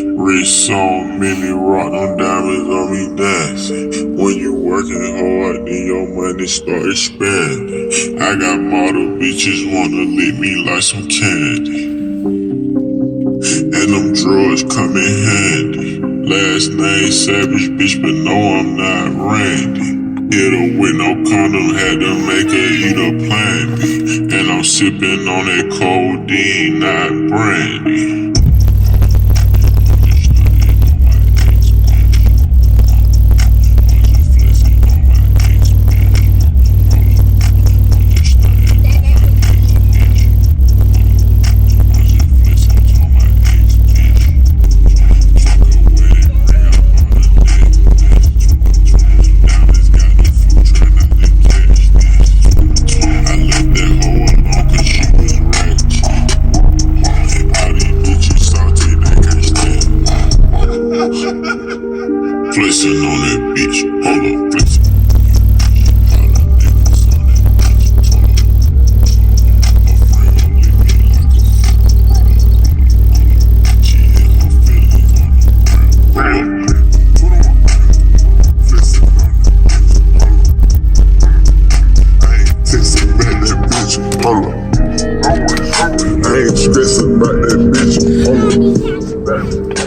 Wrist on, mini rock, them diamonds on me dancing. When you working hard, then your money start expanding. I got model bitches wanna lick me like some candy, and them drugs come in handy. Last name Savage, bitch, but no, I'm not Randy. Hit her with no condom, had to make her eat a Plan B. And I'm sipping on that codeine, not brandy. Flexing on that bitch, hold up, flexing. I ain't stressing about that bitch, hold up.